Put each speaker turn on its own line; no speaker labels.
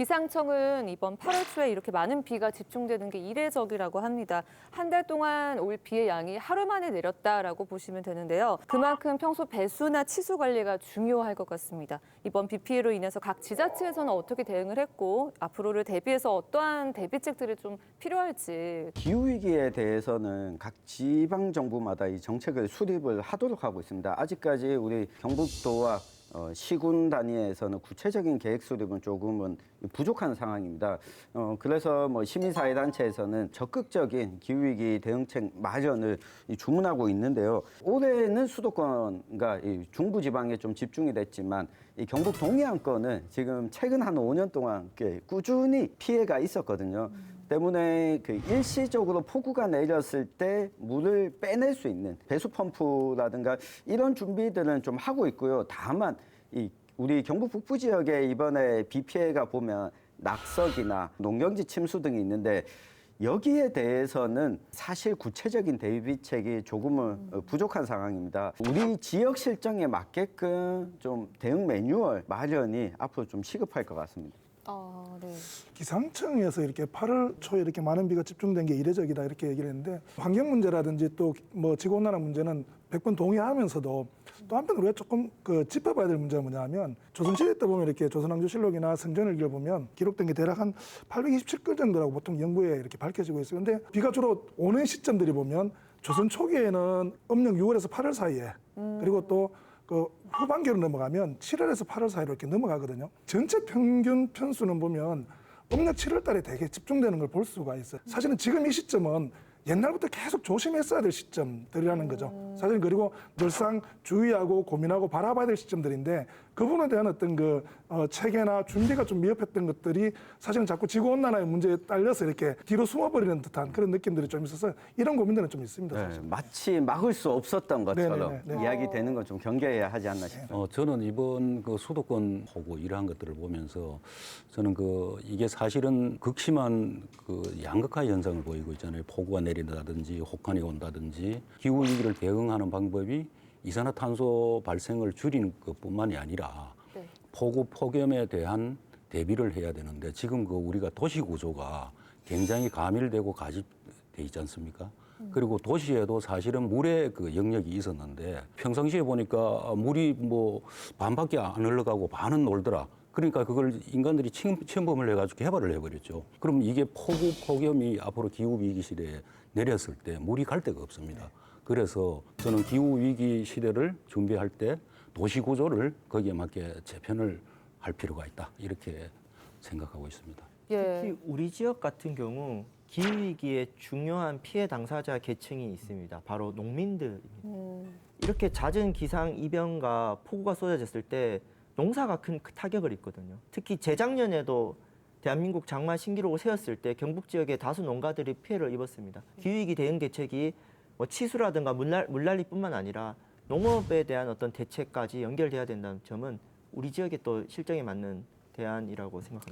기상청은 이번 8월 초에 이렇게 많은 비가 집중되는 게 이례적이라고 합니다. 한 달 동안 올 비의 양이 하루 만에 내렸다라고 보시면 되는데요. 그만큼 평소 배수나 치수 관리가 중요할 것 같습니다. 이번 비 피해로 인해서 각 지자체에서는 어떻게 대응을 했고 앞으로를 대비해서 어떠한 대비책들이 좀 필요할지.
기후위기에 대해서는 각 지방정부마다 이 정책을 수립을 하도록 하고 있습니다. 아직까지 우리 경북도와 시군 단위에서는 구체적인 계획 수립은 조금은 부족한 상황입니다. 그래서 뭐 시민사회단체에서는 적극적인 기후위기 대응책 마련을 주문하고 있는데요. 올해는 수도권과 이 중부지방에 좀 집중이 됐지만 이 경북 동해안권은 지금 최근 한 5년 동안 꾸준히 피해가 있었거든요. 때문에 그 일시적으로 폭우가 내렸을 때 물을 빼낼 수 있는 배수 펌프라든가 이런 준비들은 좀 하고 있고요. 다만 우리 경북 북부 지역에 이번에 비 피해가 보면 낙석이나 농경지 침수 등이 있는데 여기에 대해서는 사실 구체적인 대비책이 조금은 부족한 상황입니다. 우리 지역 실정에 맞게끔 좀 대응 매뉴얼 마련이 앞으로 좀 시급할 것 같습니다.
네.
기상청에서 이렇게 8월 초에 이렇게 많은 비가 집중된 게 이례적이다 이렇게 얘기를 했는데 환경 문제라든지 또 뭐 지구온난화 문제는 100번 동의하면서도 또 한편 우리가 조금 짚어봐야 될 문제가 뭐냐면 조선시대 때 보면 이렇게 조선왕조실록이나 성전일기를 보면 기록된 게 대략 한 827건 정도라고 보통 연구에 이렇게 밝혀지고 있어요. 근데 비가 주로 오는 시점들이 보면 조선 초기에는 음력 6월에서 8월 사이에 그리고 또 후반기로 넘어가면 7월에서 8월 사이로 이렇게 넘어가거든요. 전체 평균 편수는 보면 음력 7월 달에 되게 집중되는 걸 볼 수가 있어요. 사실은 지금 이 시점은 옛날부터 계속 조심했어야 될 시점들이라는 거죠. 사실 그리고 늘상 주의하고 고민하고 바라봐야 될 시점들인데 그 부분에 대한 어떤 체계나 준비가 좀 미흡했던 것들이 사실은 자꾸 지구온난화의 문제에 딸려서 이렇게 뒤로 숨어버리는 듯한 그런 느낌들이 좀 있어서 이런 고민들은 좀 있습니다. 사실.
마치 막을 수 없었던 것처럼
네네네.
이야기되는 건 좀 경계해야 하지 않나 싶습니다.
저는 이번 수도권 보고 이러한 것들을 보면서 저는 이게 사실은 극심한 양극화 현상을 보이고 있잖아요. 폭우가 내린다든지 혹한이 온다든지 기후 위기를 대응하는 방법이 이산화탄소 발생을 줄이는 것뿐만이 아니라
네.
폭우 폭염에 대한 대비를 해야 되는데 지금 우리가 도시 구조가 굉장히 가밀되고 가집돼 있지 않습니까? 그리고 도시에도 사실은 물의 영역이 있었는데 평상시에 보니까 물이 뭐 반밖에 안 흘러가고 반은 놀더라. 그러니까 그걸 인간들이 침범을 해가지고 개발을 해버렸죠. 그럼 이게 폭염이 앞으로 기후위기 시대에 내렸을 때 물이 갈 데가 없습니다. 그래서 저는 기후위기 시대를 준비할 때 도시구조를 거기에 맞게 재편을 할 필요가 있다. 이렇게 생각하고 있습니다.
특히 우리 지역 같은 경우 기후위기에 중요한 피해 당사자 계층이 있습니다. 바로 농민들입니다. 이렇게 잦은 기상 이변과 폭우가 쏟아졌을 때 농사가 큰 타격을 입거든요. 특히 재작년에도 대한민국 장마 신기록을 세웠을 때 경북 지역의 다수 농가들이 피해를 입었습니다. 기후위기 대응 대책이 뭐 치수라든가 물난리뿐만 아니라 농업에 대한 어떤 대책까지 연결돼야 된다는 점은 우리 지역의 또 실정에 맞는 대안이라고 생각합니다.